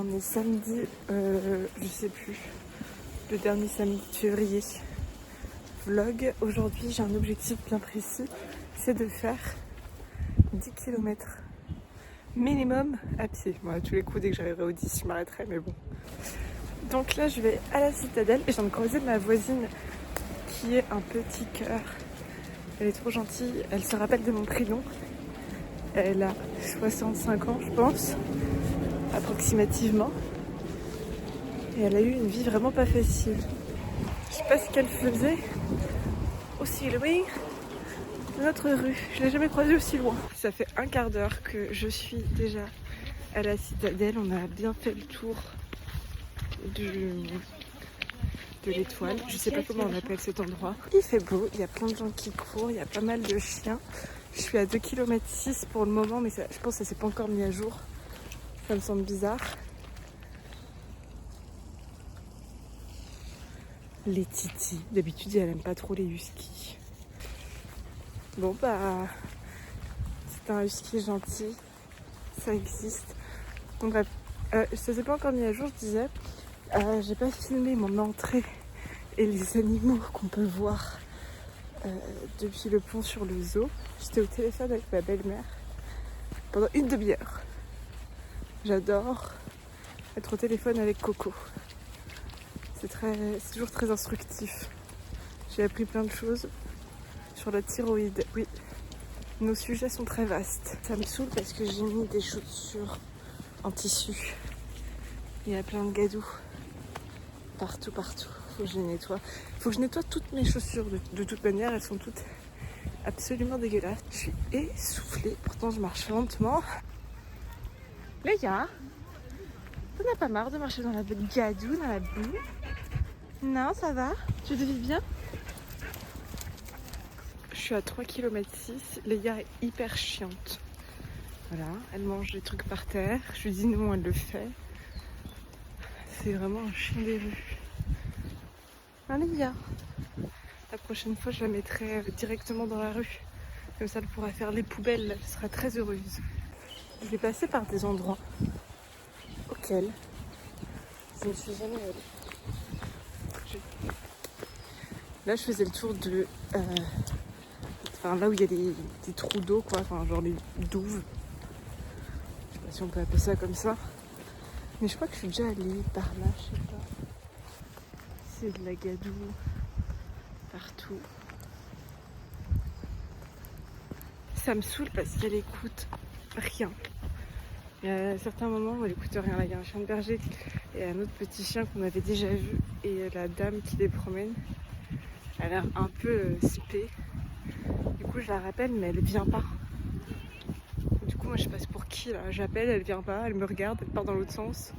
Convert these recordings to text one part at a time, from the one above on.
On est samedi, je sais plus, le dernier samedi de février. Vlog, aujourd'hui j'ai un objectif bien précis, c'est de faire 10 km minimum à pied. Bon, à tous les coups, dès que j'arriverai aux 10, je m'arrêterai, mais bon. Donc là, je vais à la Citadelle et je viens de croiser ma voisine qui est un petit cœur. Elle est trop gentille, elle se rappelle de mon prénom. Elle a 65 ans, je pense, approximativement. Et elle a eu une vie vraiment pas facile. Je sais pas ce qu'elle faisait aussi loin de notre rue. Je l'ai jamais croisée aussi loin. Ça fait un quart d'heure que je suis déjà à la Citadelle. On a bien fait le tour de l'Étoile. Je sais pas comment on appelle cet endroit. Il fait beau, il y a plein de gens qui courent, il y a pas mal de chiens. Je suis à 2,6 km pour le moment, mais ça, je pense que ça s'est pas encore mis à jour. Ça me semble bizarre. Les titis. D'habitude, elle aime pas trop les huskies. Bon, bah, c'est un husky gentil. Ça existe. Donc, bref, ça s'est pas encore mis à jour, je disais. J'ai pas filmé mon entrée et les animaux qu'on peut voir depuis le pont sur le zoo. J'étais au téléphone avec ma belle-mère pendant une demi-heure. J'adore être au téléphone avec Coco. C'est toujours très instructif. J'ai appris plein de choses sur la thyroïde. Oui, nos sujets sont très vastes. Ça me saoule parce que j'ai mis des chaussures en tissu. Il y a plein de gadous. Partout. Faut que je les nettoie. Faut que je nettoie toutes mes chaussures. De toute manière, elles sont toutes absolument dégueulasses. Je suis essoufflée. Pourtant, je marche lentement. Les gars, t'en as pas marre de marcher dans la gadoue, dans la boue? Non, ça va? Tu te vis bien? Je suis à 3,6 km. Léa est hyper chiante. Voilà, elle mange des trucs par terre. Je lui dis non, elle le fait. C'est vraiment un chien des rues. Hein, Léa? La prochaine fois, je la mettrai directement dans la rue. Comme ça, elle pourra faire les poubelles. Elle sera très heureuse. Je vais passer par des endroits auxquels je ne suis jamais allée. Là, je faisais le tour de... là où il y a des trous d'eau, quoi. Enfin, genre les douves. Je sais pas si on peut appeler ça comme ça. Mais je crois que je suis déjà allée par là, je sais pas. C'est de la gadoue partout. Ça me saoule parce qu'elle écoute rien. Il y a certains moments où elle écoute rien. Là, il y a un chien de berger et un autre petit chien qu'on avait déjà vu. Et la dame qui les promène, elle a l'air un peu spé. Du coup, je la rappelle, mais elle vient pas. Du coup, moi, je passe pour qui là? J'appelle, elle vient pas, elle me regarde, elle part dans l'autre sens.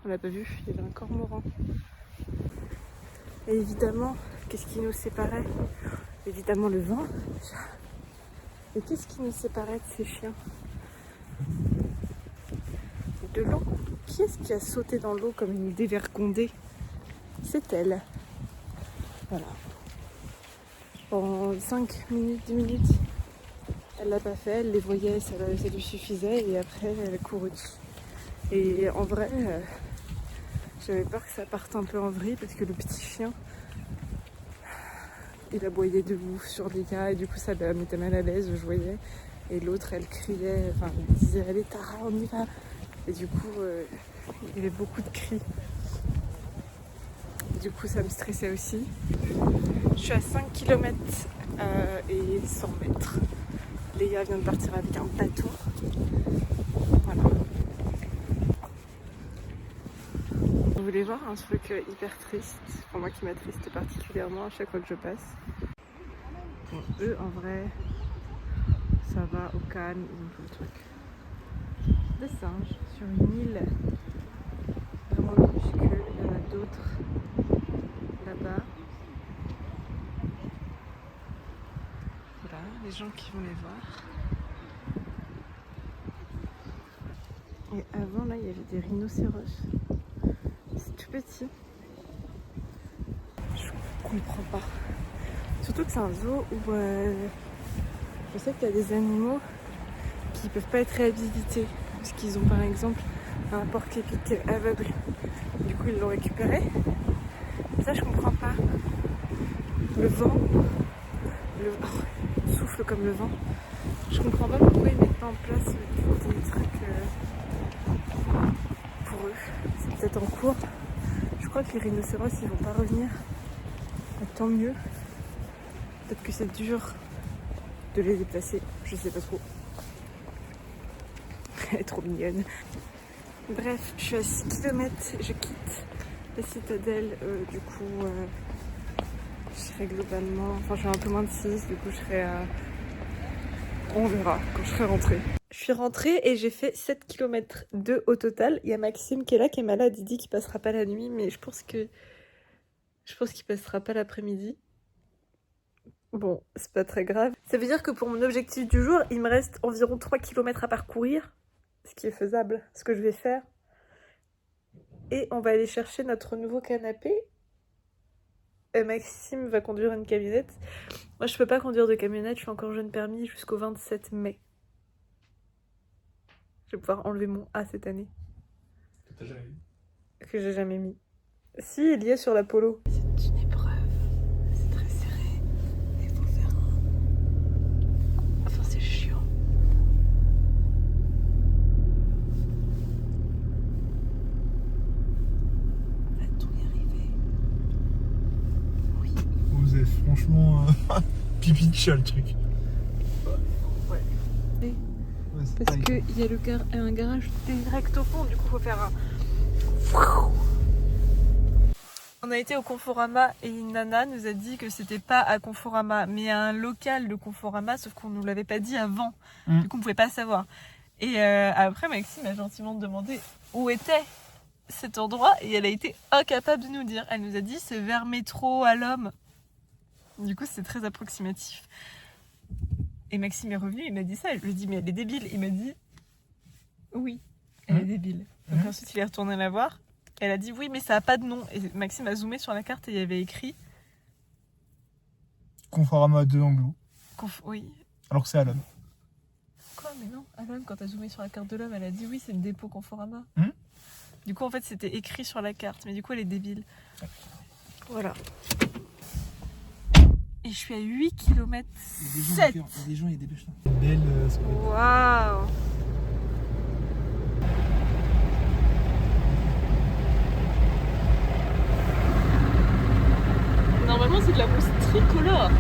On l'a pas vu, il y avait un cormoran. Et évidemment, qu'est-ce qui nous séparait? Évidemment, le vent. Et qu'est-ce qui nous séparait de ces chiens? De l'eau. Qui est-ce qui a sauté dans l'eau comme une dévergondée? C'est elle. Voilà. En 5 minutes, 10 minutes, elle l'a pas fait, elle les voyait, ça lui suffisait et après elle a couru dessus. Et en vrai, j'avais peur que ça parte un peu en vrille parce que le petit chien, il aboyait debout sur des gars et du coup ça la mettait mal à l'aise, je voyais. Et l'autre, elle criait, enfin elle disait allez Tara, on y va. Et du coup, il y avait beaucoup de cris. Du coup, ça me stressait aussi. Je suis à 5 km et 100 mètres. Léa vient de partir avec un bâton. Voilà. Vous voulez voir un truc hyper triste, pour moi qui m'attriste particulièrement à chaque fois que je passe. Bon, eux, en vrai, ça va au calme, ils ont tout le truc. Des singes sur une île vraiment minuscule. Il y en a d'autres là-bas. Voilà, les gens qui vont les voir. Et avant, là, il y avait des rhinocéros. C'est tout petit. Je comprends pas. Surtout que c'est un zoo où je sais qu'il y a des animaux qui peuvent pas être réhabilités. Parce qu'ils ont par exemple un porc-épic aveugle. Du coup, ils l'ont récupéré. Ça, je comprends pas. Le vent, il souffle comme le vent. Je comprends pas pourquoi ils mettent pas en place des trucs pour eux. C'est peut-être en cours. Je crois que les rhinocéros, ils vont pas revenir. Tant mieux. Peut-être que c'est dur de les déplacer. Je sais pas trop. Elle est trop mignonne. Bref, je suis à 6 km. Je quitte la citadelle. Du coup, je serai globalement... Enfin, je suis un peu moins de 6. Du coup, je serai à... On verra quand je serai rentrée. Je suis rentrée et j'ai fait 7 km 2 au total. Il y a Maxime qui est là, qui est malade. Il dit qu'il passera pas la nuit, mais je pense qu'il passera pas l'après-midi. Bon, c'est pas très grave. Ça veut dire que pour mon objectif du jour, il me reste environ 3 km à parcourir. Ce qui est faisable, ce que je vais faire. Et on va aller chercher notre nouveau canapé. Maxime va conduire une camionnette. Moi, je peux pas conduire de camionnette, je suis encore jeune permis jusqu'au 27 mai. Je vais pouvoir enlever mon A cette année. Que t'as jamais mis. Que j'ai jamais mis. Si, il y est sur la Polo. C'est une épreuve. C'est très serré. Il faut faire un... Enfin, c'est chiant. Va-t-on y arriver? Oui. Vous êtes franchement pipi de chat le truc. Ouais. Et parce qu'il y a un garage direct au fond, du coup, faut faire un... On a été au Conforama et une nana nous a dit que c'était pas à Conforama, mais à un local de Conforama, sauf qu'on nous l'avait pas dit avant. Du coup, on pouvait pas savoir. Et après, Maxime a gentiment demandé où était cet endroit et elle a été incapable de nous dire. Elle nous a dit c'est vers métro à l'homme. Du coup, c'est très approximatif. Et Maxime est revenu, il m'a dit ça. Je lui ai dit mais elle est débile. Il m'a dit oui, elle est débile. Donc ensuite, il est retourné la voir. Elle a dit oui, mais ça a pas de nom. Et Maxime a zoomé sur la carte et il y avait écrit Conforama 2 Anglo. Oui. Alors que c'est à l'homme. Quoi? Mais non, à l'homme, quand t'as zoomé sur la carte de l'homme, elle a dit oui, c'est le dépôt Conforama. Du coup, en fait, c'était écrit sur la carte, mais du coup, elle est débile. Voilà. Et je suis à 8 km 7. Il y a des gens, il y a des bêches là. Belle. Waouh! Normalement, c'est de la mousse tricolore.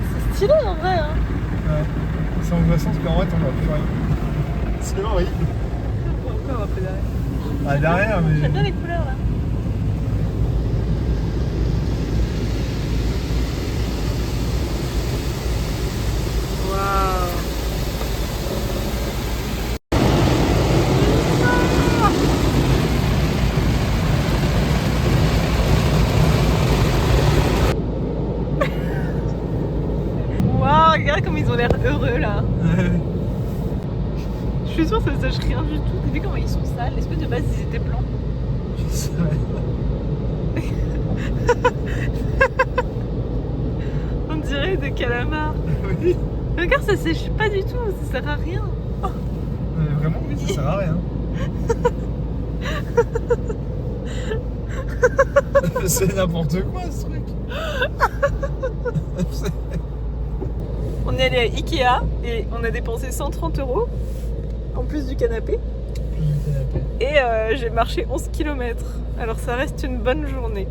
C'est stylé en vrai. Hein. Ouais. C'est angoissant parce qu'en vrai, t'en vois plus rien. C'est horrible. On voit encore un peu derrière. Ah, derrière, mais. J'aime bien les couleurs là. Waouh! Waouh, regarde comme ils ont l'air heureux là. Je suis sûre que ça ne sache rien du tout. T'as vu comment ils sont sales? Est-ce que de base ils étaient blancs? Je sais. On dirait des calamars. Oui. Regarde, ça sèche pas du tout, ça sert à rien. Mais vraiment, oui, ça sert à rien. C'est n'importe quoi ce truc. On est allé à Ikea et on a dépensé 130 € en plus du canapé. Et j'ai marché 11 km. Alors ça reste une bonne journée.